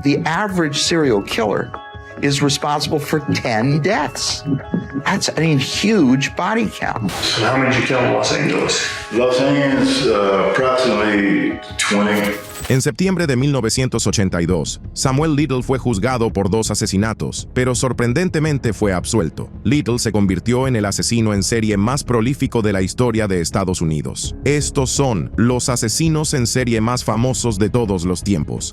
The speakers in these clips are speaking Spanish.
The average serial killer is responsible for 10 deaths. That's a huge body count. So how many did you kill in Los Angeles? Los Angeles, approximately 20. En septiembre de 1982, Samuel Little fue juzgado por 2 asesinatos, pero sorprendentemente fue absuelto. Little se convirtió en el asesino en serie más prolífico de la historia de Estados Unidos. Estos son los asesinos en serie más famosos de todos los tiempos.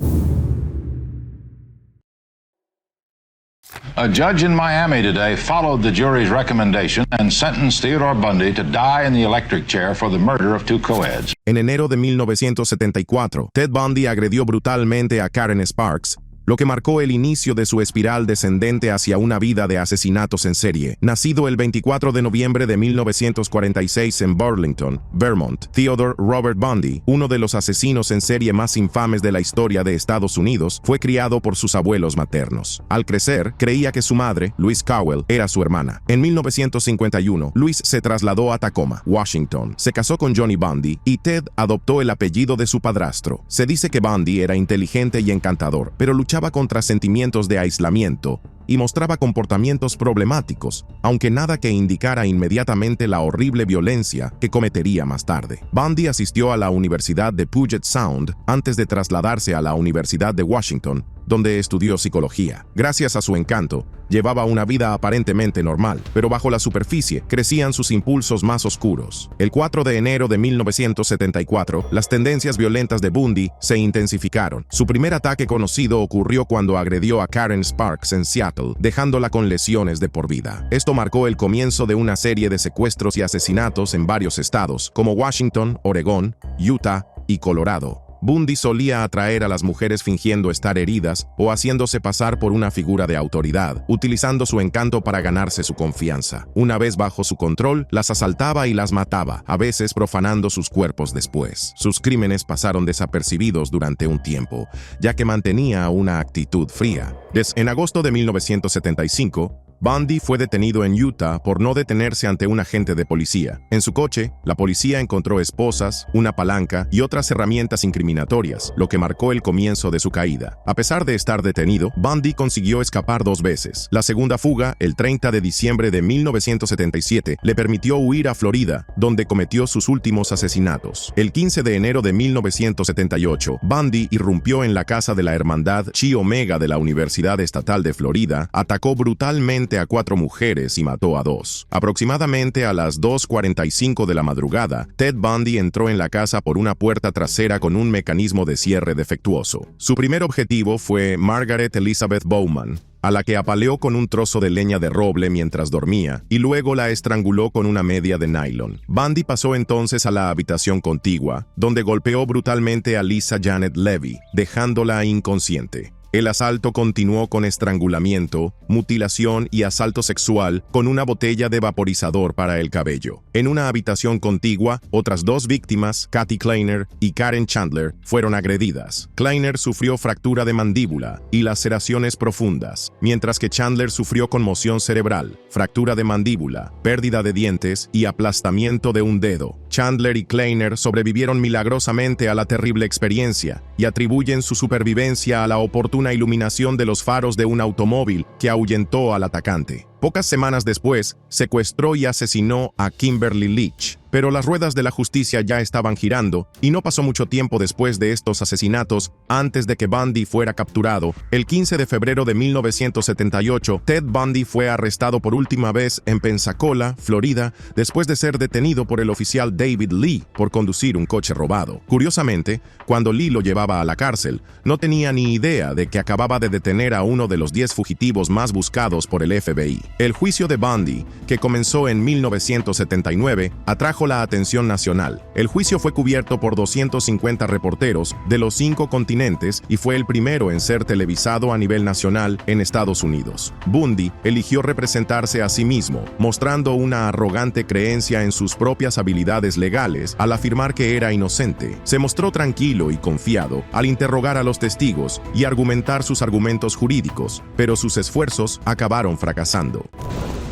A judge in Miami today followed the jury's recommendation and sentenced Theodore Bundy to die in the electric chair for the murder of 2 co-eds. En enero de 1974, Ted Bundy agredió brutalmente a Karen Sparks, lo que marcó el inicio de su espiral descendente hacia una vida de asesinatos en serie. Nacido el 24 de noviembre de 1946 en Burlington, Vermont, Theodore Robert Bundy, uno de los asesinos en serie más infames de la historia de Estados Unidos, fue criado por sus abuelos maternos. Al crecer, creía que su madre, Louise Cowell, era su hermana. En 1951, Louise se trasladó a Tacoma, Washington, se casó con Johnny Bundy y Ted adoptó el apellido de su padrastro. Se dice que Bundy era inteligente y encantador, pero luchaba contra sentimientos de aislamiento y mostraba comportamientos problemáticos, aunque nada que indicara inmediatamente la horrible violencia que cometería más tarde. Bundy asistió a la Universidad de Puget Sound antes de trasladarse a la Universidad de Washington, donde estudió psicología. Gracias a su encanto, llevaba una vida aparentemente normal, pero bajo la superficie crecían sus impulsos más oscuros. El 4 de enero de 1974, las tendencias violentas de Bundy se intensificaron. Su primer ataque conocido ocurrió cuando agredió a Karen Sparks en Seattle, dejándola con lesiones de por vida. Esto marcó el comienzo de una serie de secuestros y asesinatos en varios estados, como Washington, Oregón, Utah y Colorado. Bundy solía atraer a las mujeres fingiendo estar heridas o haciéndose pasar por una figura de autoridad, utilizando su encanto para ganarse su confianza. Una vez bajo su control, las asaltaba y las mataba, a veces profanando sus cuerpos después. Sus crímenes pasaron desapercibidos durante un tiempo, ya que mantenía una actitud fría. En agosto de 1975, Bundy fue detenido en Utah por no detenerse ante un agente de policía. En su coche, la policía encontró esposas, una palanca y otras herramientas incriminatorias, lo que marcó el comienzo de su caída. A pesar de estar detenido, Bundy consiguió escapar 2 veces. La segunda fuga, el 30 de diciembre de 1977, le permitió huir a Florida, donde cometió sus últimos asesinatos. El 15 de enero de 1978, Bundy irrumpió en la casa de la hermandad Chi Omega de la Universidad Estatal de Florida, atacó brutalmente a 4 mujeres y mató a 2. Aproximadamente a las 2:45 de la madrugada, Ted Bundy entró en la casa por una puerta trasera con un mecanismo de cierre defectuoso. Su primer objetivo fue Margaret Elizabeth Bowman, a la que apaleó con un trozo de leña de roble mientras dormía, y luego la estranguló con una media de nylon. Bundy pasó entonces a la habitación contigua, donde golpeó brutalmente a Lisa Janet Levy, dejándola inconsciente. El asalto continuó con estrangulamiento, mutilación y asalto sexual con una botella de vaporizador para el cabello. En una habitación contigua, otras 2 víctimas, Kathy Kleiner y Karen Chandler, fueron agredidas. Kleiner sufrió fractura de mandíbula y laceraciones profundas, mientras que Chandler sufrió conmoción cerebral, fractura de mandíbula, pérdida de dientes y aplastamiento de un dedo. Chandler y Kleiner sobrevivieron milagrosamente a la terrible experiencia y atribuyen su supervivencia a la oportuna iluminación de los faros de un automóvil que ahuyentó al atacante. Pocas semanas después, secuestró y asesinó a Kimberly Leach, pero las ruedas de la justicia ya estaban girando y no pasó mucho tiempo después de estos asesinatos antes de que Bundy fuera capturado. El 15 de febrero de 1978, Ted Bundy fue arrestado por última vez en Pensacola, Florida, después de ser detenido por el oficial David Lee por conducir un coche robado. Curiosamente, cuando Lee lo llevaba a la cárcel, no tenía ni idea de que acababa de detener a uno de los 10 fugitivos más buscados por el FBI. El juicio de Bundy, que comenzó en 1979, atrajo la atención nacional. El juicio fue cubierto por 250 reporteros de los 5 continentes y fue el primero en ser televisado a nivel nacional en Estados Unidos. Bundy eligió representarse a sí mismo, mostrando una arrogante creencia en sus propias habilidades legales al afirmar que era inocente. Se mostró tranquilo y confiado al interrogar a los testigos y argumentar sus argumentos jurídicos, pero sus esfuerzos acabaron fracasando.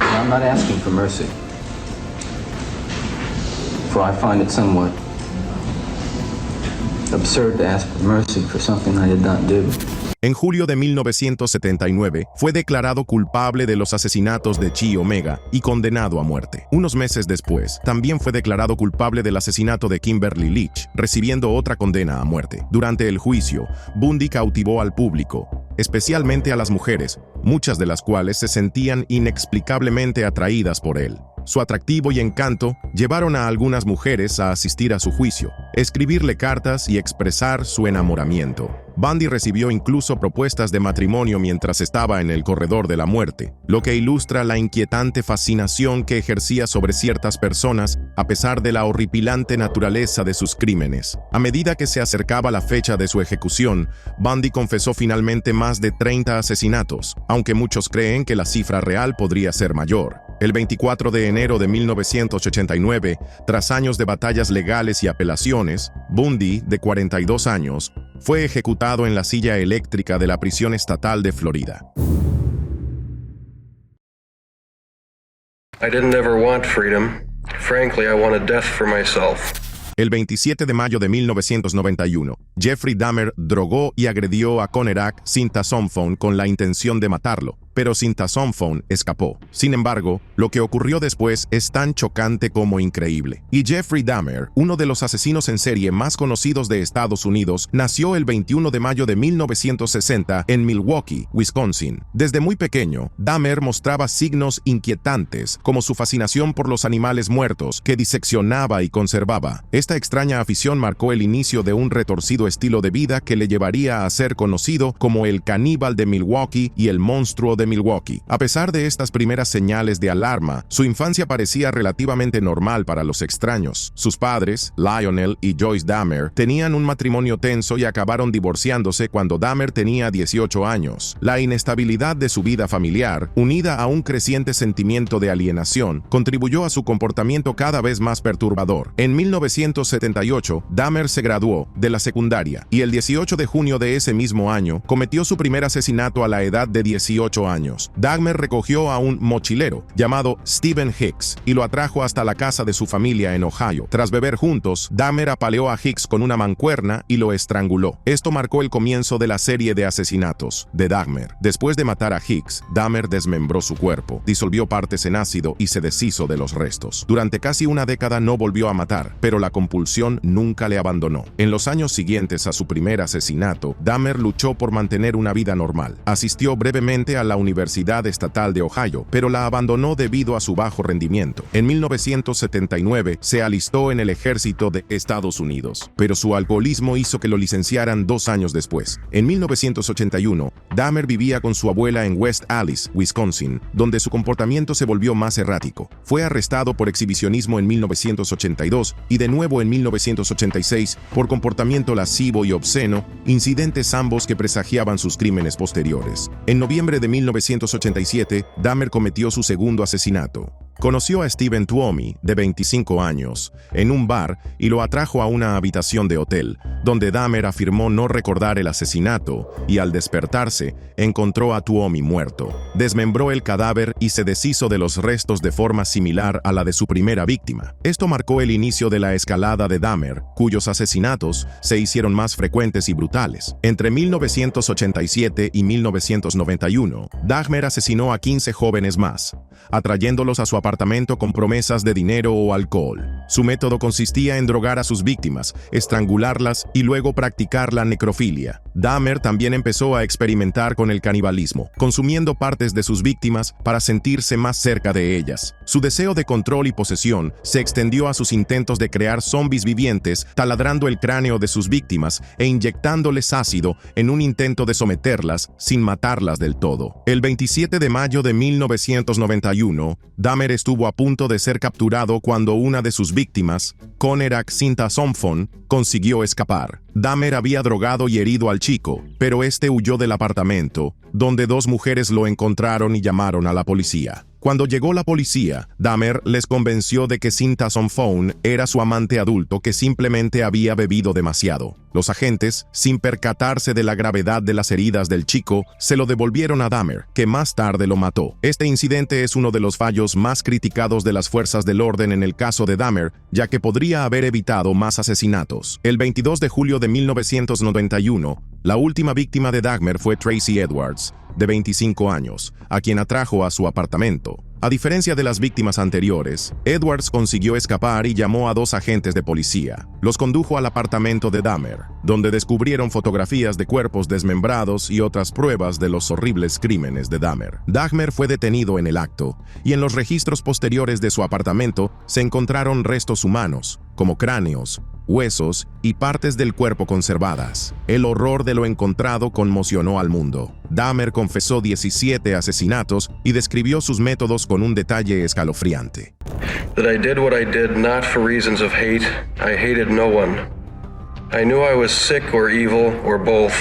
I'm not asking for mercy, for I find it somewhat absurd to ask for mercy for something I did not do. En julio de 1979, fue declarado culpable de los asesinatos de Chi Omega y condenado a muerte. Unos meses después, también fue declarado culpable del asesinato de Kimberly Leach, recibiendo otra condena a muerte. Durante el juicio, Bundy cautivó al público, especialmente a las mujeres, muchas de las cuales se sentían inexplicablemente atraídas por él. Su atractivo y encanto llevaron a algunas mujeres a asistir a su juicio, escribirle cartas y expresar su enamoramiento. Bundy recibió incluso propuestas de matrimonio mientras estaba en el corredor de la muerte, lo que ilustra la inquietante fascinación que ejercía sobre ciertas personas a pesar de la horripilante naturaleza de sus crímenes. A medida que se acercaba la fecha de su ejecución, Bundy confesó finalmente más de 30 asesinatos, aunque muchos creen que la cifra real podría ser mayor. El 24 de enero de 1989, tras años de batallas legales y apelaciones, Bundy, de 42 años, fue ejecutado en la silla eléctrica de la prisión estatal de Florida. I didn't ever want freedom. Frankly, I wanted death for myself. El 27 de mayo de 1991, Jeffrey Dahmer drogó y agredió a Conerak Sintasomphone con la intención de matarlo, pero Sintasomphone escapó. Sin embargo, lo que ocurrió después es tan chocante como increíble. Y Jeffrey Dahmer, uno de los asesinos en serie más conocidos de Estados Unidos, nació el 21 de mayo de 1960 en Milwaukee, Wisconsin. Desde muy pequeño, Dahmer mostraba signos inquietantes, como su fascinación por los animales muertos, que diseccionaba y conservaba. Esta extraña afición marcó el inicio de un retorcido estilo de vida que le llevaría a ser conocido como el caníbal de Milwaukee y el monstruo de Milwaukee. A pesar de estas primeras señales de alarma, su infancia parecía relativamente normal para los extraños. Sus padres, Lionel y Joyce Dahmer, tenían un matrimonio tenso y acabaron divorciándose cuando Dahmer tenía 18 años. La inestabilidad de su vida familiar, unida a un creciente sentimiento de alienación, contribuyó a su comportamiento cada vez más perturbador. En 1978, Dahmer se graduó de la secundaria y el 18 de junio de ese mismo año cometió su primer asesinato a la edad de 18 años. Dahmer recogió a un mochilero llamado Stephen Hicks y lo atrajo hasta la casa de su familia en Ohio. Tras beber juntos, Dahmer apaleó a Hicks con una mancuerna y lo estranguló. Esto marcó el comienzo de la serie de asesinatos de Dahmer. Después de matar a Hicks, Dahmer desmembró su cuerpo, disolvió partes en ácido y se deshizo de los restos. Durante casi una década no volvió a matar, pero la compulsión nunca le abandonó. En los años siguientes a su primer asesinato, Dahmer luchó por mantener una vida normal. Asistió brevemente a la Universidad Estatal de Ohio, pero la abandonó debido a su bajo rendimiento. En 1979 se alistó en el ejército de Estados Unidos, pero su alcoholismo hizo que lo licenciaran 2 años después. En 1981, Dahmer vivía con su abuela en West Allis, Wisconsin, donde su comportamiento se volvió más errático. Fue arrestado por exhibicionismo en 1982 y de nuevo en 1986 por comportamiento lascivo y obsceno, incidentes ambos que presagiaban sus crímenes posteriores. En noviembre de 1987, Dahmer cometió su segundo asesinato. Conoció a Stephen Tuomi, de 25 años, en un bar y lo atrajo a una habitación de hotel, donde Dahmer afirmó no recordar el asesinato y al despertarse, encontró a Tuomi muerto. Desmembró el cadáver y se deshizo de los restos de forma similar a la de su primera víctima. Esto marcó el inicio de la escalada de Dahmer, cuyos asesinatos se hicieron más frecuentes y brutales. Entre 1987 y 1991, Dahmer asesinó a 15 jóvenes más, atrayéndolos a su apartamento con promesas de dinero o alcohol. Su método consistía en drogar a sus víctimas, estrangularlas y luego practicar la necrofilia. Dahmer también empezó a experimentar con el canibalismo, consumiendo partes de sus víctimas para sentirse más cerca de ellas. Su deseo de control y posesión se extendió a sus intentos de crear zombies vivientes, taladrando el cráneo de sus víctimas e inyectándoles ácido en un intento de someterlas sin matarlas del todo. El 27 de mayo de 1991, Dahmer estuvo a punto de ser capturado cuando una de sus víctimas, Conerak Sintasomphone, consiguió escapar. Dahmer había drogado y herido al chico, pero este huyó del apartamento, donde 2 mujeres lo encontraron y llamaron a la policía. Cuando llegó la policía, Dahmer les convenció de que Cynthia Phone era su amante adulto que simplemente había bebido demasiado. Los agentes, sin percatarse de la gravedad de las heridas del chico, se lo devolvieron a Dahmer, que más tarde lo mató. Este incidente es uno de los fallos más criticados de las fuerzas del orden en el caso de Dahmer, ya que podría haber evitado más asesinatos. El 22 de julio de 1991, la última víctima de Dahmer fue Tracy Edwards, de 25 años, a quien atrajo a su apartamento. A diferencia de las víctimas anteriores, Edwards consiguió escapar y llamó a 2 agentes de policía. Los condujo al apartamento de Dahmer, donde descubrieron fotografías de cuerpos desmembrados y otras pruebas de los horribles crímenes de Dahmer. Dahmer fue detenido en el acto, y en los registros posteriores de su apartamento se encontraron restos humanos, como cráneos, huesos y partes del cuerpo conservadas. El horror de lo encontrado conmocionó al mundo. Dahmer confesó 17 asesinatos y describió sus métodos con un detalle escalofriante. That I did what I did not for reasons of hate. I hated no one. I knew I was sick or evil or both.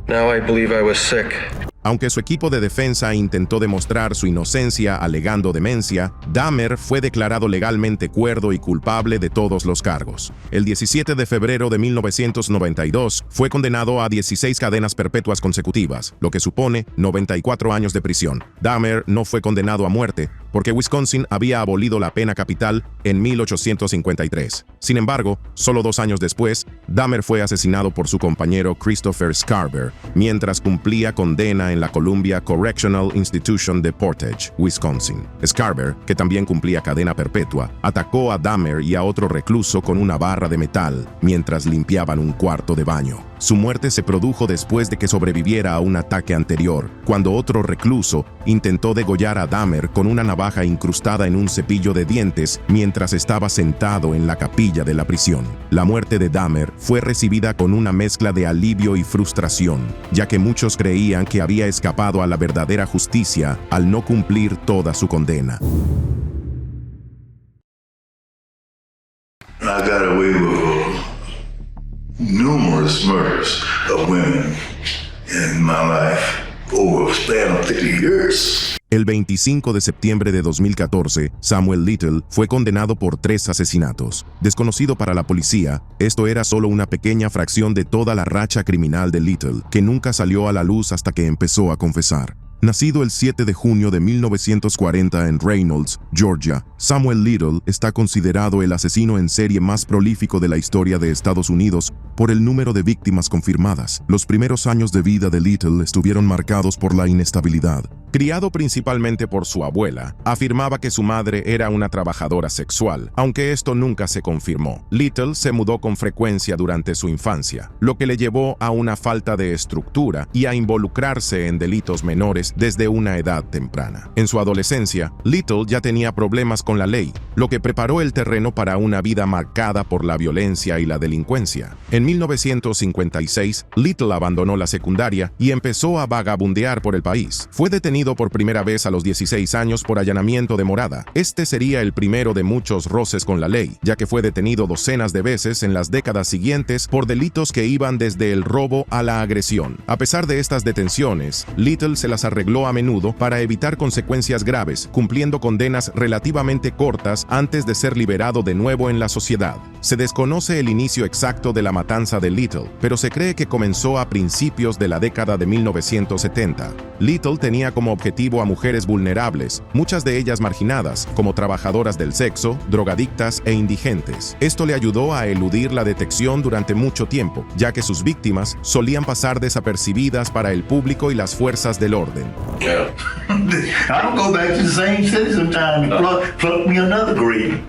Now I believe I was sick. Aunque su equipo de defensa intentó demostrar su inocencia alegando demencia, Dahmer fue declarado legalmente cuerdo y culpable de todos los cargos. El 17 de febrero de 1992 fue condenado a 16 cadenas perpetuas consecutivas, lo que supone 94 años de prisión. Dahmer no fue condenado a muerte, porque Wisconsin había abolido la pena capital en 1853. Sin embargo, solo 2 años después, Dahmer fue asesinado por su compañero Christopher Scarver, mientras cumplía condena en la Columbia Correctional Institution de Portage, Wisconsin. Scarver, que también cumplía cadena perpetua, atacó a Dahmer y a otro recluso con una barra de metal mientras limpiaban un cuarto de baño. Su muerte se produjo después de que sobreviviera a un ataque anterior, cuando otro recluso intentó degollar a Dahmer con una navaja incrustada en un cepillo de dientes mientras estaba sentado en la capilla de la prisión. La muerte de Dahmer fue recibida con una mezcla de alivio y frustración, ya que muchos creían que había escapado a la verdadera justicia al no cumplir toda su condena. I got away with numerous murders of women in my life over a span of 50 years. El 25 de septiembre de 2014, Samuel Little fue condenado por 3 asesinatos. Desconocido para la policía, esto era solo una pequeña fracción de toda la racha criminal de Little, que nunca salió a la luz hasta que empezó a confesar. Nacido el 7 de junio de 1940 en Reynolds, Georgia, Samuel Little está considerado el asesino en serie más prolífico de la historia de Estados Unidos por el número de víctimas confirmadas. Los primeros años de vida de Little estuvieron marcados por la inestabilidad. Criado principalmente por su abuela, afirmaba que su madre era una trabajadora sexual, aunque esto nunca se confirmó. Little se mudó con frecuencia durante su infancia, lo que le llevó a una falta de estructura y a involucrarse en delitos menores desde una edad temprana. En su adolescencia, Little ya tenía problemas con la ley, lo que preparó el terreno para una vida marcada por la violencia y la delincuencia. En 1956, Little abandonó la secundaria y empezó a vagabundear por el país. Fue detenido por primera vez a los 16 años por allanamiento de morada. Este sería el primero de muchos roces con la ley, ya que fue detenido docenas de veces en las décadas siguientes por delitos que iban desde el robo a la agresión. A pesar de estas detenciones, Little se las arregló a menudo para evitar consecuencias graves, cumpliendo condenas relativamente cortas antes de ser liberado de nuevo en la sociedad. Se desconoce el inicio exacto de la matanza de Little, pero se cree que comenzó a principios de la década de 1970. Little tenía como objetivo a mujeres vulnerables, muchas de ellas marginadas, como trabajadoras del sexo, drogadictas e indigentes. Esto le ayudó a eludir la detección durante mucho tiempo, ya que sus víctimas solían pasar desapercibidas para el público y las fuerzas del orden. I don't go back to the same city sometimes and pluck me another grape.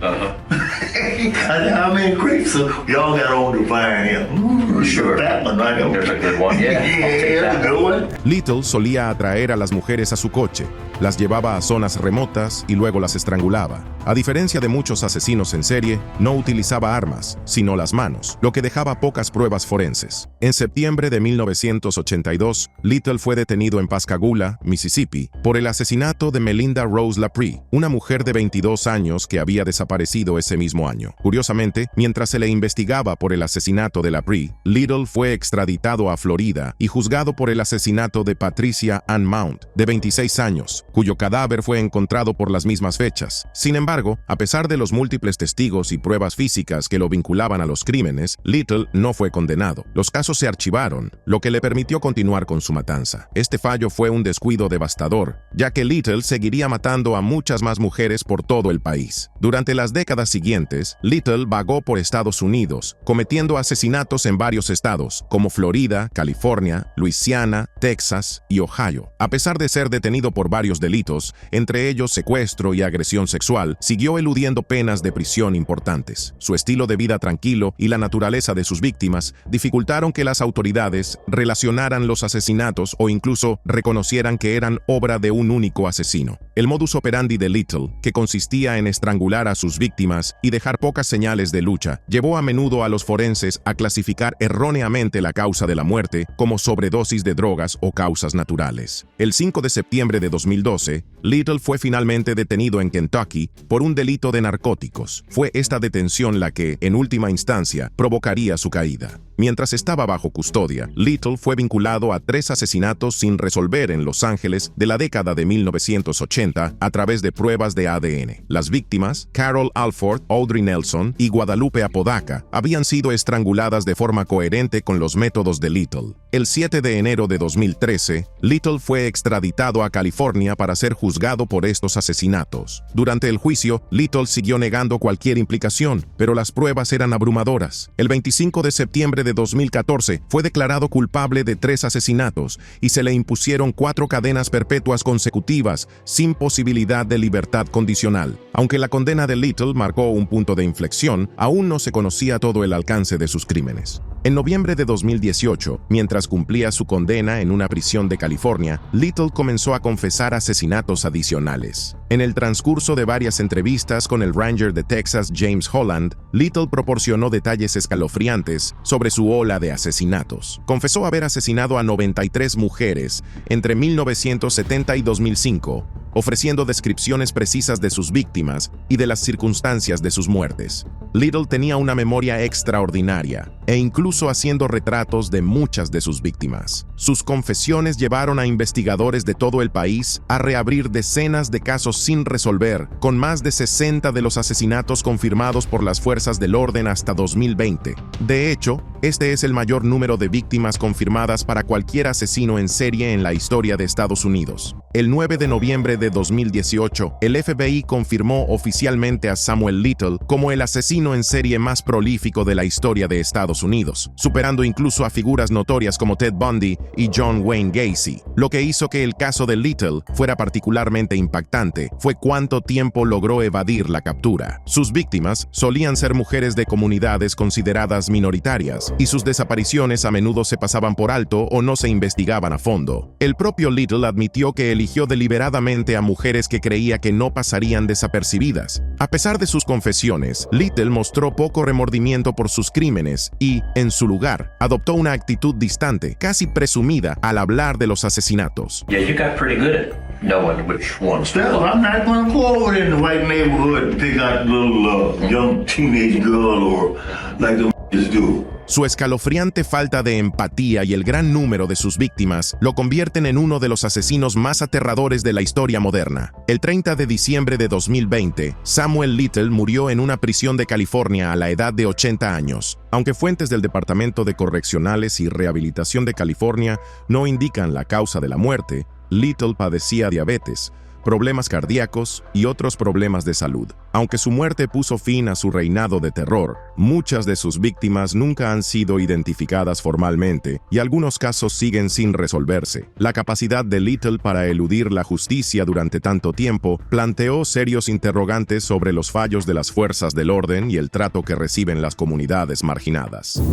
How many grapes y'all got on to find him? Sure. That one, I know. There's a good one. Yeah, Yeah, the good one. Little solía atraer a las mujeres a su coche, las llevaba a zonas remotas y luego las estrangulaba. A diferencia de muchos asesinos en serie, no utilizaba armas, sino las manos, lo que dejaba pocas pruebas forenses. En septiembre de 1982, Little fue detenido en Pascagoula, Mississippi, por el asesinato de Melinda Rose Laprie, una mujer de 22 años que había desaparecido ese mismo mismo año. Curiosamente, mientras se le investigaba por el asesinato de Labrie, Little fue extraditado a Florida y juzgado por el asesinato de Patricia Ann Mount, de 26 años, cuyo cadáver fue encontrado por las mismas fechas. Sin embargo, a pesar de los múltiples testigos y pruebas físicas que lo vinculaban a los crímenes, Little no fue condenado. Los casos se archivaron, lo que le permitió continuar con su matanza. Este fallo fue un descuido devastador, ya que Little seguiría matando a muchas más mujeres por todo el país. Durante las décadas siguientes, Little vagó por Estados Unidos, cometiendo asesinatos en varios estados, como Florida, California, Luisiana, Texas y Ohio. A pesar de ser detenido por varios delitos, entre ellos secuestro y agresión sexual, siguió eludiendo penas de prisión importantes. Su estilo de vida tranquilo y la naturaleza de sus víctimas dificultaron que las autoridades relacionaran los asesinatos o incluso reconocieran que eran obra de un único asesino. El modus operandi de Little, que consistía en estrangular a sus víctimas y dejar pocas señales de lucha, llevó a menudo a los forenses a clasificar erróneamente la causa de la muerte como sobredosis de drogas o causas naturales. El 5 de septiembre de 2012, Little fue finalmente detenido en Kentucky por un delito de narcóticos. Fue esta detención la que, en última instancia, provocaría su caída. Mientras estaba bajo custodia, Little fue vinculado a 3 asesinatos sin resolver en Los Ángeles de la década de 1980 a través de pruebas de ADN. Las víctimas, Carol Alford, Audrey Nelson y Guadalupe Apodaca, habían sido estranguladas de forma coherente con los métodos de Little. El 7 de enero de 2013, Little fue extraditado a California para ser juzgado por estos asesinatos. Durante el juicio, Little siguió negando cualquier implicación, pero las pruebas eran abrumadoras. El 25 de septiembre de 2014 fue declarado culpable de 3 asesinatos y se le impusieron 4 cadenas perpetuas consecutivas sin posibilidad de libertad condicional. Aunque la condena de Little marcó un punto de inflexión, aún no se conocía todo el alcance de sus crímenes. En noviembre de 2018, mientras cumplía su condena en una prisión de California, Little comenzó a confesar asesinatos adicionales. En el transcurso de varias entrevistas con el Ranger de Texas James Holland, Little proporcionó detalles escalofriantes sobre su ola de asesinatos. Confesó haber asesinado a 93 mujeres entre 1970 y 2005, ofreciendo descripciones precisas de sus víctimas y de las circunstancias de sus muertes. Little tenía una memoria extraordinaria e incluso haciendo retratos de muchas de sus víctimas. Sus confesiones llevaron a investigadores de todo el país a reabrir decenas de casos sin resolver, con más de 60 de los asesinatos confirmados por las fuerzas del orden hasta 2020. De hecho, este es el mayor número de víctimas confirmadas para cualquier asesino en serie en la historia de Estados Unidos. El 9 de noviembre de 2018, el FBI confirmó oficialmente a Samuel Little como el asesino en serie más prolífico de la historia de Estados Unidos, superando incluso a figuras notorias como Ted Bundy y John Wayne Gacy. Lo que hizo que el caso de Little fuera particularmente impactante fue cuánto tiempo logró evadir la captura. Sus víctimas solían ser mujeres de comunidades consideradas minoritarias, y sus desapariciones a menudo se pasaban por alto o no se investigaban a fondo. El propio Little admitió que eligió deliberadamente a mujeres que creía que no pasarían desapercibidas. A pesar de sus confesiones, Little mostró poco remordimiento por sus crímenes y, en su lugar, adoptó una actitud distante, casi presumida, al hablar de los asesinatos. Yeah, you got pretty good at knowing which ones to Well, look. I'm not going to go over there in the white neighborhood and pick out little young teenage girl or like the do. Su escalofriante falta de empatía y el gran número de sus víctimas lo convierten en uno de los asesinos más aterradores de la historia moderna. El 30 de diciembre de 2020, Samuel Little murió en una prisión de California a la edad de 80 años. Aunque fuentes del Departamento de Correccionales y Rehabilitación de California no indican la causa de la muerte, Little padecía diabetes, problemas cardíacos y otros problemas de salud. Aunque su muerte puso fin a su reinado de terror, muchas de sus víctimas nunca han sido identificadas formalmente y algunos casos siguen sin resolverse. La capacidad de Little para eludir la justicia durante tanto tiempo planteó serios interrogantes sobre los fallos de las fuerzas del orden y el trato que reciben las comunidades marginadas.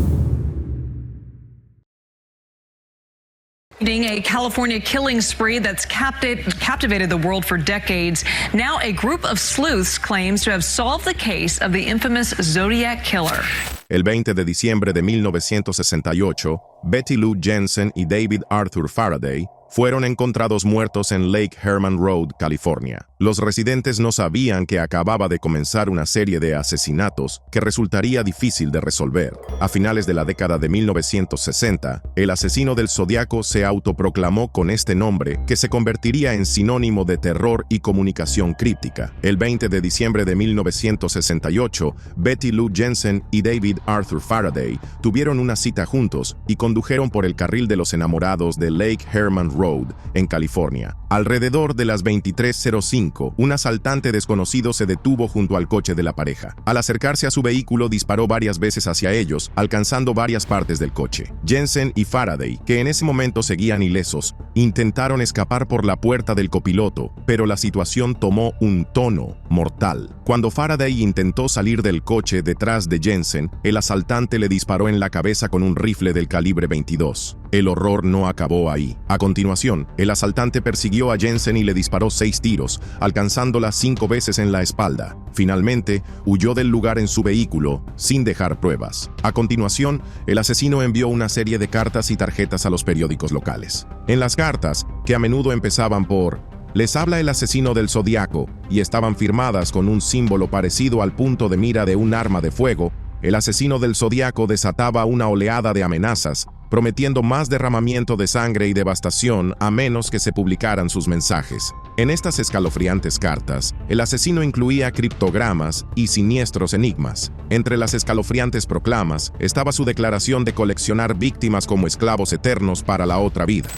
A California killing spree that's captivated the world for decades. Now a group of sleuths claims to have solved the case of the infamous Zodiac Killer. El 20 de diciembre de 1968, Betty Lou Jensen y David Arthur Faraday fueron encontrados muertos en Lake Herman Road, California. Los residentes no sabían que acababa de comenzar una serie de asesinatos que resultaría difícil de resolver. A finales de la década de 1960, el asesino del Zodíaco se autoproclamó con este nombre que se convertiría en sinónimo de terror y comunicación críptica. El 20 de diciembre de 1968, Betty Lou Jensen y David Arthur Faraday tuvieron una cita juntos y condujeron por el carril de los enamorados de Lake Herman Road, en California. Alrededor de las 23:05, un asaltante desconocido se detuvo junto al coche de la pareja. Al acercarse a su vehículo, disparó varias veces hacia ellos, alcanzando varias partes del coche. Jensen y Faraday, que en ese momento seguían ilesos, intentaron escapar por la puerta del copiloto, pero la situación tomó un tono mortal. Cuando Faraday intentó salir del coche detrás de Jensen, el asaltante le disparó en la cabeza con un rifle del calibre 22. El horror no acabó ahí. A continuación, el asaltante persiguió a Jensen y le disparó 6 tiros, alcanzándola 5 veces en la espalda. Finalmente, huyó del lugar en su vehículo, sin dejar pruebas. A continuación, el asesino envió una serie de cartas y tarjetas a los periódicos locales. En las cartas, que a menudo empezaban por "Les habla el asesino del Zodíaco", y estaban firmadas con un símbolo parecido al punto de mira de un arma de fuego, el asesino del Zodíaco desataba una oleada de amenazas, prometiendo más derramamiento de sangre y devastación a menos que se publicaran sus mensajes. En estas escalofriantes cartas, el asesino incluía criptogramas y siniestros enigmas. Entre las escalofriantes proclamas estaba su declaración de coleccionar víctimas como esclavos eternos para la otra vida.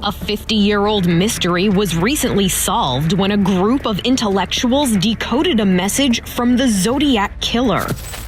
A 50-year-old mystery was recently solved when a group of intellectuals decoded a message from the Zodiac Killer.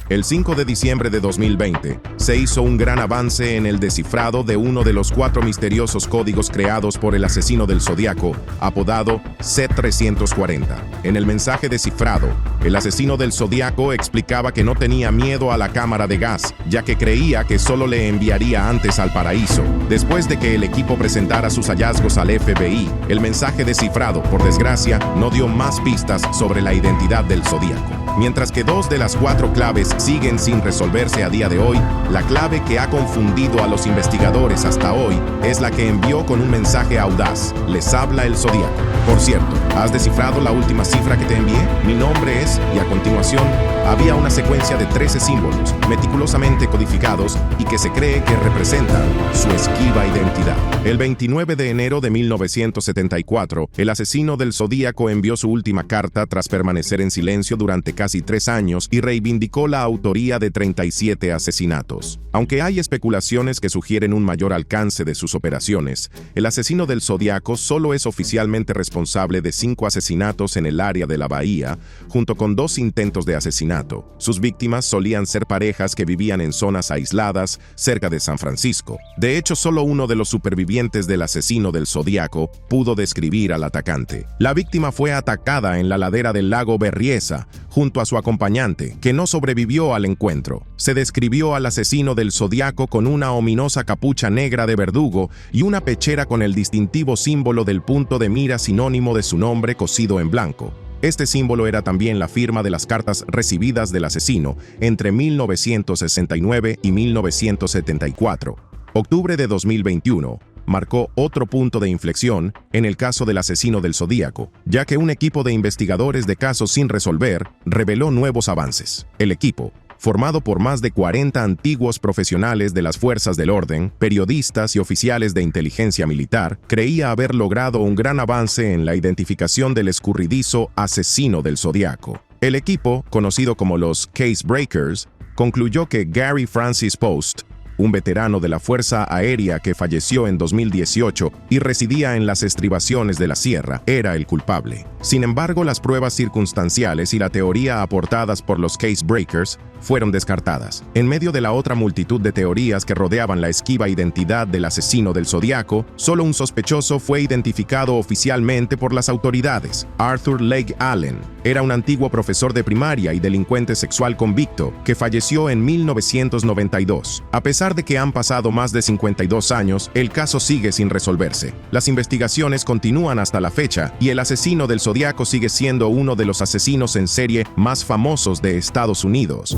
El 5 de diciembre de 2020, se hizo un gran avance en el descifrado de uno de los 4 misteriosos códigos creados por el asesino del Zodíaco, apodado C340. En el mensaje descifrado, el asesino del Zodíaco explicaba que no tenía miedo a la cámara de gas, ya que creía que solo le enviaría antes al paraíso. Después de que el equipo presentara sus hallazgos al FBI, el mensaje descifrado, por desgracia, no dio más pistas sobre la identidad del Zodíaco. Mientras que 2 de las 4 claves siguen sin resolverse a día de hoy, la clave que ha confundido a los investigadores hasta hoy es la que envió con un mensaje audaz: "Les habla el Zodíaco". Por cierto, ¿has descifrado la última cifra que te envié? Mi nombre es, y a continuación, había una secuencia de 13 símbolos, meticulosamente codificados y que se cree que representan su esquiva identidad. El 29 de enero de 1974, el asesino del Zodíaco envió su última carta tras permanecer en silencio durante casi 3 años y reivindicó la autoría de 37 asesinatos. Aunque hay especulaciones que sugieren un mayor alcance de sus operaciones, el asesino del Zodíaco solo es oficialmente responsable de 5 asesinatos en el área de la bahía, junto con 2 intentos de asesinato. Sus víctimas solían ser parejas que vivían en zonas aisladas cerca de San Francisco. De hecho, solo uno de los supervivientes del asesino del Zodíaco pudo describir al atacante. La víctima fue atacada en la ladera del lago Berryessa, junto a su acompañante, que no sobrevivió al encuentro. Se describió al asesino del Zodíaco con una ominosa capucha negra de verdugo y una pechera con el distintivo símbolo del punto de mira sinónimo de su nombre cosido en blanco. Este símbolo era también la firma de las cartas recibidas del asesino entre 1969 y 1974. Octubre de 2021 marcó otro punto de inflexión en el caso del asesino del Zodíaco, ya que un equipo de investigadores de casos sin resolver reveló nuevos avances. El equipo, formado por más de 40 antiguos profesionales de las fuerzas del orden, periodistas y oficiales de inteligencia militar, creía haber logrado un gran avance en la identificación del escurridizo asesino del Zodíaco. El equipo, conocido como los Case Breakers, concluyó que Gary Francis Post, un veterano de la Fuerza Aérea que falleció en 2018 y residía en las estribaciones de la sierra, era el culpable. Sin embargo, las pruebas circunstanciales y la teoría aportadas por los Case Breakers fueron descartadas. En medio de la otra multitud de teorías que rodeaban la esquiva identidad del asesino del Zodíaco, solo un sospechoso fue identificado oficialmente por las autoridades. Arthur Lake Allen era un antiguo profesor de primaria y delincuente sexual convicto que falleció en 1992. A pesar de que han pasado más de 52 años, el caso sigue sin resolverse. Las investigaciones continúan hasta la fecha y el asesino del Zodíaco sigue siendo uno de los asesinos en serie más famosos de Estados Unidos.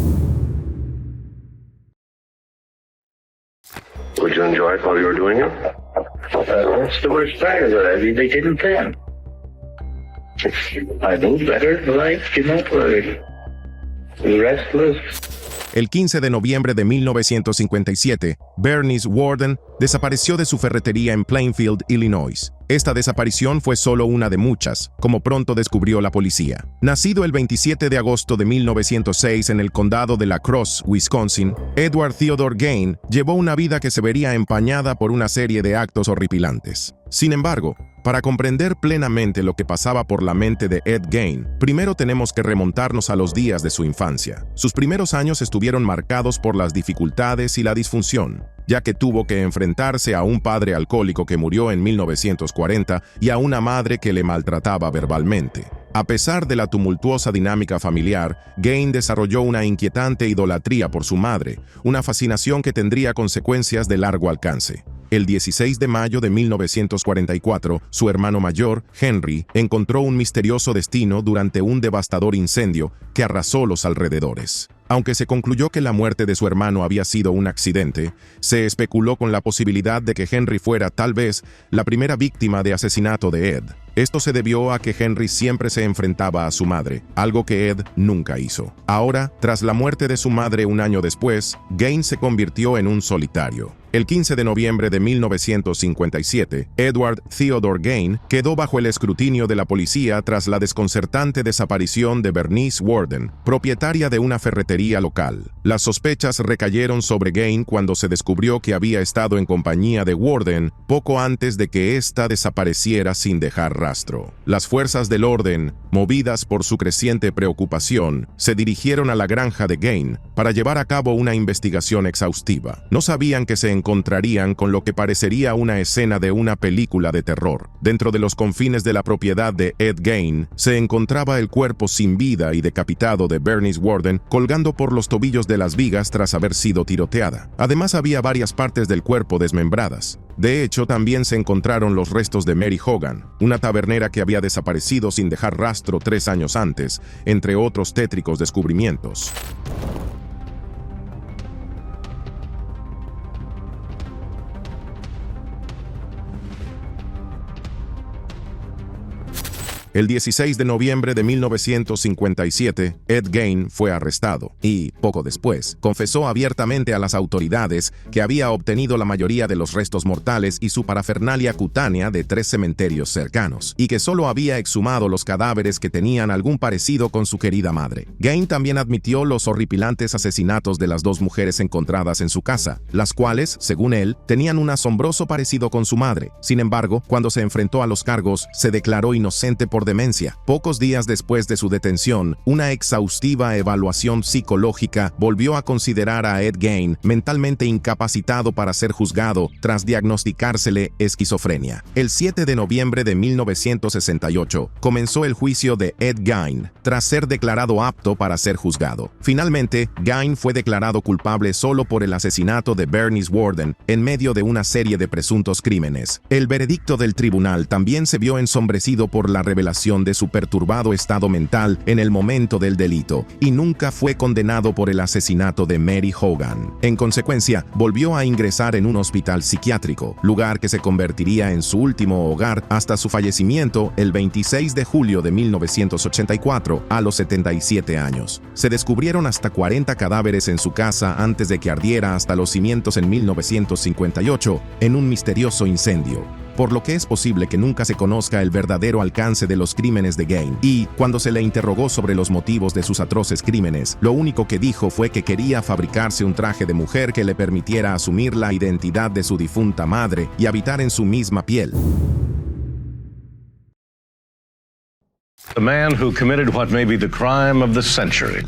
Would you enjoy it while you were doing it? What's the worst part of it? I mean, they didn't plan. I know better in life, but restless. El 15 de noviembre de 1957, Bernice Worden desapareció de su ferretería en Plainfield, Illinois. Esta desaparición fue solo una de muchas, como pronto descubrió la policía. Nacido el 27 de agosto de 1906 en el condado de La Crosse, Wisconsin, Edward Theodore Gain llevó una vida que se vería empañada por una serie de actos horripilantes. Sin embargo, para comprender plenamente lo que pasaba por la mente de Ed Gain, primero tenemos que remontarnos a los días de su infancia. Sus primeros años estuvieron marcados por las dificultades y la disfunción, ya que tuvo que enfrentarse a un padre alcohólico que murió en 1940 y a una madre que le maltrataba verbalmente. A pesar de la tumultuosa dinámica familiar, Gain desarrolló una inquietante idolatría por su madre, una fascinación que tendría consecuencias de largo alcance. El 16 de mayo de 1944, su hermano mayor, Henry, encontró un misterioso destino durante un devastador incendio que arrasó los alrededores. Aunque se concluyó que la muerte de su hermano había sido un accidente, se especuló con la posibilidad de que Henry fuera, tal vez, la primera víctima de asesinato de Ed. Esto se debió a que Henry siempre se enfrentaba a su madre, algo que Ed nunca hizo. Ahora, tras la muerte de su madre un año después, Gain se convirtió en un solitario. El 15 de noviembre de 1957, Edward Theodore Gain quedó bajo el escrutinio de la policía tras la desconcertante desaparición de Bernice Worden, propietaria de una ferretería local. Las sospechas recayeron sobre Gain cuando se descubrió que había estado en compañía de Worden poco antes de que ésta desapareciera sin dejar rastro. Las fuerzas del orden, movidas por su creciente preocupación, se dirigieron a la granja de Gain para llevar a cabo una investigación exhaustiva. No sabían que se encontrarían con lo que parecería una escena de una película de terror. Dentro de los confines de la propiedad de Ed Gain se encontraba el cuerpo sin vida y decapitado de Bernice Worden colgando por los tobillos de las vigas tras haber sido tiroteada. Además había varias partes del cuerpo desmembradas. De hecho, también se encontraron los restos de Mary Hogan, una tabernera que había desaparecido sin dejar rastro 3 años antes, entre otros tétricos descubrimientos. El 16 de noviembre de 1957, Ed Gain fue arrestado y, poco después, confesó abiertamente a las autoridades que había obtenido la mayoría de los restos mortales y su parafernalia cutánea de 3 cementerios cercanos, y que solo había exhumado los cadáveres que tenían algún parecido con su querida madre. Gain también admitió los horripilantes asesinatos de las 2 mujeres encontradas en su casa, las cuales, según él, tenían un asombroso parecido con su madre. Sin embargo, cuando se enfrentó a los cargos, se declaró inocente por demencia. Pocos días después de su detención, una exhaustiva evaluación psicológica volvió a considerar a Ed Gain mentalmente incapacitado para ser juzgado tras diagnosticársele esquizofrenia. El 7 de noviembre de 1968 comenzó el juicio de Ed Gain, tras ser declarado apto para ser juzgado. Finalmente, Gain fue declarado culpable solo por el asesinato de Bernice Worden en medio de una serie de presuntos crímenes. El veredicto del tribunal también se vio ensombrecido por la revelación de su perturbado estado mental en el momento del delito y nunca fue condenado por el asesinato de Mary Hogan. En consecuencia, volvió a ingresar en un hospital psiquiátrico, lugar que se convertiría en su último hogar hasta su fallecimiento el 26 de julio de 1984 a los 77 años. Se descubrieron hasta 40 cadáveres en su casa antes de que ardiera hasta los cimientos en 1958 en un misterioso incendio, por lo que es posible que nunca se conozca el verdadero alcance de los crímenes de Gain. Y, cuando se le interrogó sobre los motivos de sus atroces crímenes, lo único que dijo fue que quería fabricarse un traje de mujer que le permitiera asumir la identidad de su difunta madre y habitar en su misma piel. The man who committed what may be the crime of the century.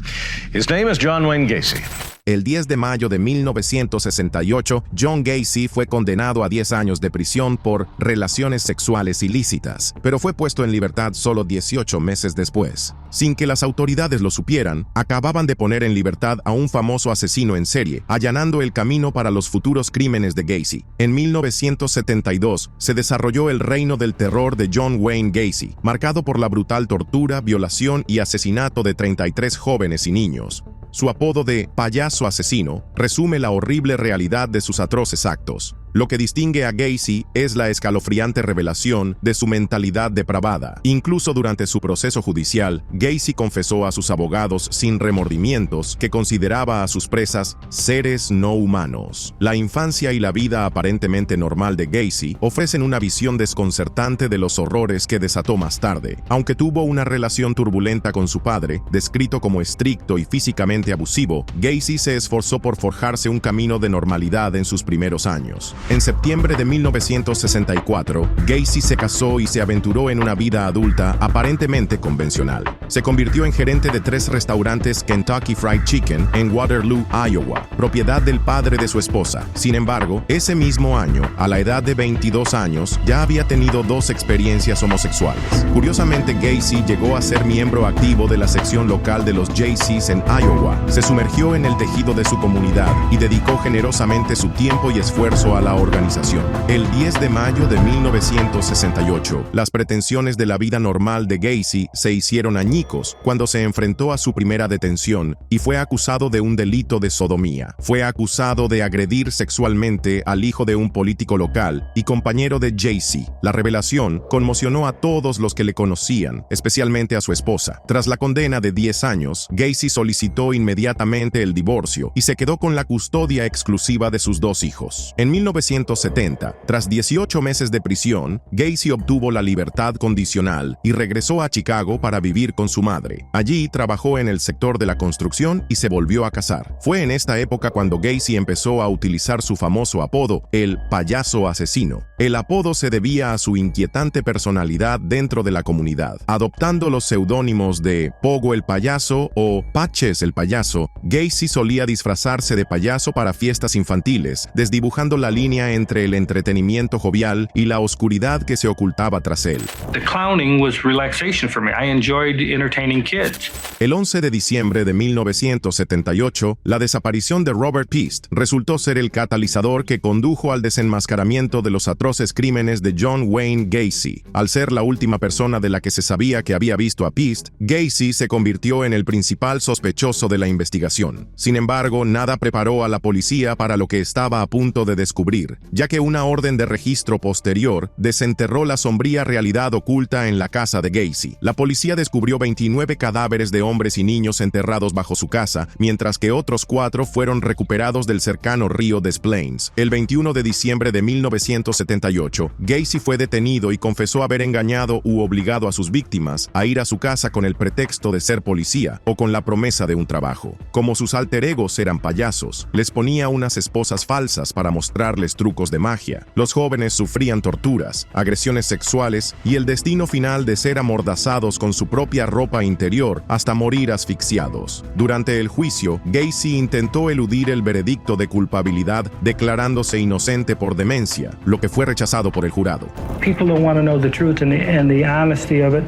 His name is John Wayne Gacy. El 10 de mayo de 1968, John Gacy fue condenado a 10 años de prisión por relaciones sexuales ilícitas, pero fue puesto en libertad solo 18 meses después. Sin que las autoridades lo supieran, acababan de poner en libertad a un famoso asesino en serie, allanando el camino para los futuros crímenes de Gacy. En 1972, se desarrolló el reino del terror de John Wayne Gacy, marcado por la brutal tortura, violación y asesinato de 33 jóvenes y niños. Su apodo de payaso asesino resume la horrible realidad de sus atroces actos. Lo que distingue a Gacy es la escalofriante revelación de su mentalidad depravada. Incluso durante su proceso judicial, Gacy confesó a sus abogados sin remordimientos que consideraba a sus presas seres no humanos. La infancia y la vida aparentemente normal de Gacy ofrecen una visión desconcertante de los horrores que desató más tarde. Aunque tuvo una relación turbulenta con su padre, descrito como estricto y físicamente abusivo, Gacy se esforzó por forjarse un camino de normalidad en sus primeros años. En septiembre de 1964, Gacy se casó y se aventuró en una vida adulta aparentemente convencional. Se convirtió en gerente de 3 restaurantes Kentucky Fried Chicken en Waterloo, Iowa, propiedad del padre de su esposa. Sin embargo, ese mismo año, a la edad de 22 años, ya había tenido 2 experiencias homosexuales. Curiosamente, Gacy llegó a ser miembro activo de la sección local de los Jaycees en Iowa. Se sumergió en el tejido de su comunidad y dedicó generosamente su tiempo y esfuerzo a la organización. El 10 de mayo de 1968, las pretensiones de la vida normal de Gacy se hicieron añicos cuando se enfrentó a su primera detención y fue acusado de un delito de sodomía. Fue acusado de agredir sexualmente al hijo de un político local y compañero de Gacy. La revelación conmocionó a todos los que le conocían, especialmente a su esposa. Tras la condena de 10 años, Gacy solicitó inmediatamente el divorcio y se quedó con la custodia exclusiva de sus 2 hijos. En 1970, tras 18 meses de prisión, Gacy obtuvo la libertad condicional y regresó a Chicago para vivir con su madre. Allí trabajó en el sector de la construcción y se volvió a casar. Fue en esta época cuando Gacy empezó a utilizar su famoso apodo, el payaso asesino. El apodo se debía a su inquietante personalidad dentro de la comunidad. Adoptando los seudónimos de Pogo el payaso o Patches el payaso, Gacy solía disfrazarse de payaso para fiestas infantiles, desdibujando la línea entre el entretenimiento jovial y la oscuridad que se ocultaba tras él. The clowning was relaxation for me. I enjoyed entertaining kids. El 11 de diciembre de 1978, la desaparición de Robert Piest resultó ser el catalizador que condujo al desenmascaramiento de los atroces crímenes de John Wayne Gacy. Al ser la última persona de la que se sabía que había visto a Piest, Gacy se convirtió en el principal sospechoso de la investigación. Sin embargo, nada preparó a la policía para lo que estaba a punto de descubrir, ya que una orden de registro posterior desenterró la sombría realidad oculta en la casa de Gacy. La policía descubrió 29 cadáveres de hombres y niños enterrados bajo su casa, mientras que otros 4 fueron recuperados del cercano río Des Plaines. El 21 de diciembre de 1978, Gacy fue detenido y confesó haber engañado u obligado a sus víctimas a ir a su casa con el pretexto de ser policía o con la promesa de un trabajo. Como sus alter egos eran payasos, les ponía unas esposas falsas para mostrarles trucos de magia. Los jóvenes sufrían torturas, agresiones sexuales y el destino final de ser amordazados con su propia ropa interior hasta morir asfixiados. Durante el juicio, Gacy intentó eludir el veredicto de culpabilidad declarándose inocente por demencia, lo que fue rechazado por el jurado. People don't want to know the truth and the honesty of it.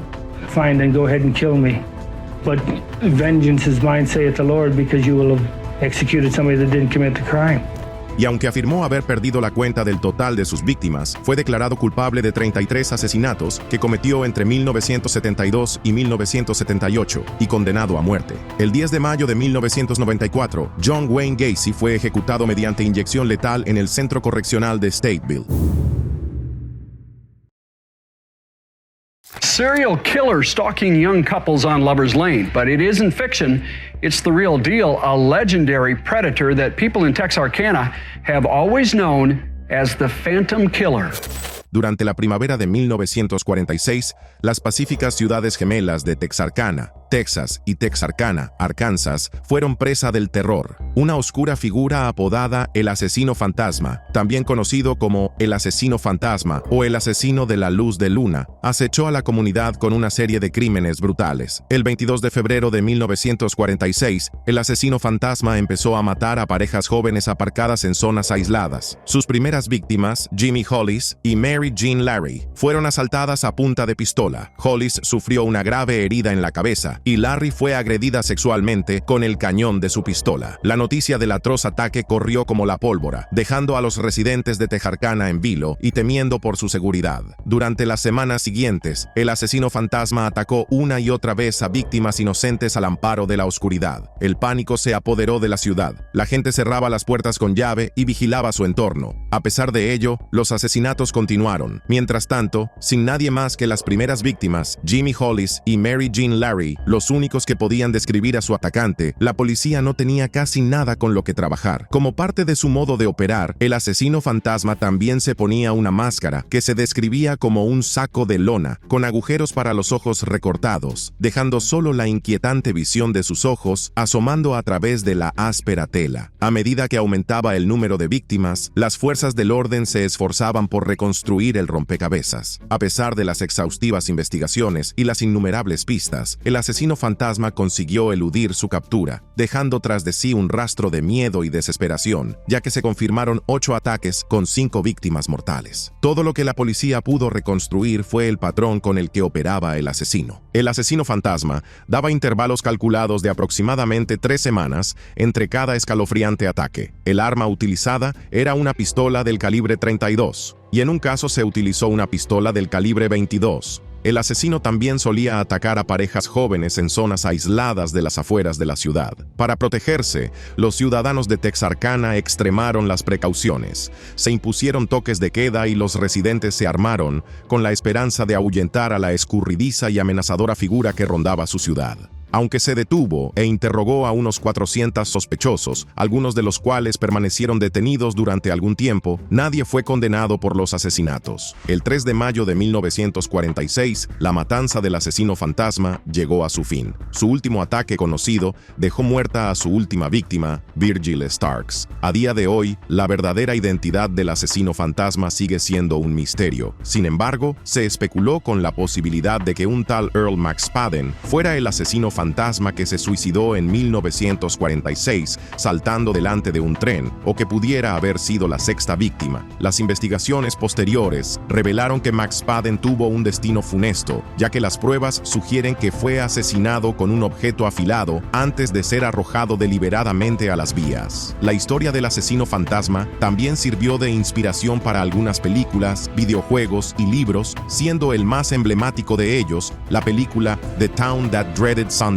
Fine, then go ahead and kill me. But vengeance is mine, saith the Lord, because you will have executed somebody that didn't commit the crime. Y aunque afirmó haber perdido la cuenta del total de sus víctimas, fue declarado culpable de 33 asesinatos que cometió entre 1972 y 1978 y condenado a muerte. El 10 de mayo de 1994, John Wayne Gacy fue ejecutado mediante inyección letal en el centro correccional de Stateville. Serial killer stalking young couples on Lover's Lane, but it isn't fiction, it's the real deal, a legendary predator that people in Texarkana have always known as the Phantom Killer. Durante la primavera de 1946, las pacíficas ciudades gemelas de Texarkana, Texas y Texarkana, Arkansas, fueron presa del terror. Una oscura figura apodada el asesino fantasma, también conocido como el asesino fantasma o el asesino de la luz de luna, acechó a la comunidad con una serie de crímenes brutales. El 22 de febrero de 1946, el asesino fantasma empezó a matar a parejas jóvenes aparcadas en zonas aisladas. Sus primeras víctimas, Jimmy Hollis y Mary Jean Larry, fueron asaltadas a punta de pistola. Hollis sufrió una grave herida en la cabeza, y Larry fue agredida sexualmente con el cañón de su pistola. La noticia del atroz ataque corrió como la pólvora, dejando a los residentes de Texarkana en vilo y temiendo por su seguridad. Durante las semanas siguientes, el asesino fantasma atacó una y otra vez a víctimas inocentes al amparo de la oscuridad. El pánico se apoderó de la ciudad. La gente cerraba las puertas con llave y vigilaba su entorno. A pesar de ello, los asesinatos continuaron. Mientras tanto, sin nadie más que las primeras víctimas, Jimmy Hollis y Mary Jean Larry, los únicos que podían describir a su atacante, la policía no tenía casi nada con lo que trabajar. Como parte de su modo de operar, el asesino fantasma también se ponía una máscara que se describía como un saco de lona, con agujeros para los ojos recortados, dejando solo la inquietante visión de sus ojos asomando a través de la áspera tela. A medida que aumentaba el número de víctimas, las fuerzas del orden se esforzaban por reconstruir el rompecabezas. A pesar de las exhaustivas investigaciones y las innumerables pistas, el asesino fantasma consiguió eludir su captura, dejando tras de sí un rastro de miedo y desesperación, ya que se confirmaron 8 ataques con 5 víctimas mortales. Todo lo que la policía pudo reconstruir fue el patrón con el que operaba el asesino. El asesino fantasma daba intervalos calculados de aproximadamente 3 semanas entre cada escalofriante ataque. El arma utilizada era una pistola del calibre 32, y en un caso se utilizó una pistola del calibre 22. El asesino también solía atacar a parejas jóvenes en zonas aisladas de las afueras de la ciudad. Para protegerse, los ciudadanos de Texarkana extremaron las precauciones. Se impusieron toques de queda y los residentes se armaron con la esperanza de ahuyentar a la escurridiza y amenazadora figura que rondaba su ciudad. Aunque se detuvo e interrogó a unos 400 sospechosos, algunos de los cuales permanecieron detenidos durante algún tiempo, nadie fue condenado por los asesinatos. El 3 de mayo de 1946, la matanza del asesino fantasma llegó a su fin. Su último ataque conocido dejó muerta a su última víctima, Virgil Starks. A día de hoy, la verdadera identidad del asesino fantasma sigue siendo un misterio. Sin embargo, se especuló con la posibilidad de que un tal Earl McSpadden fuera el asesino fantasma que se suicidó en 1946 saltando delante de un tren, o que pudiera haber sido la 6ª víctima. Las investigaciones posteriores revelaron que McSpadden tuvo un destino funesto, ya que las pruebas sugieren que fue asesinado con un objeto afilado antes de ser arrojado deliberadamente a las vías. La historia del asesino fantasma también sirvió de inspiración para algunas películas, videojuegos y libros, siendo el más emblemático de ellos la película The Town That Dreaded Sundown.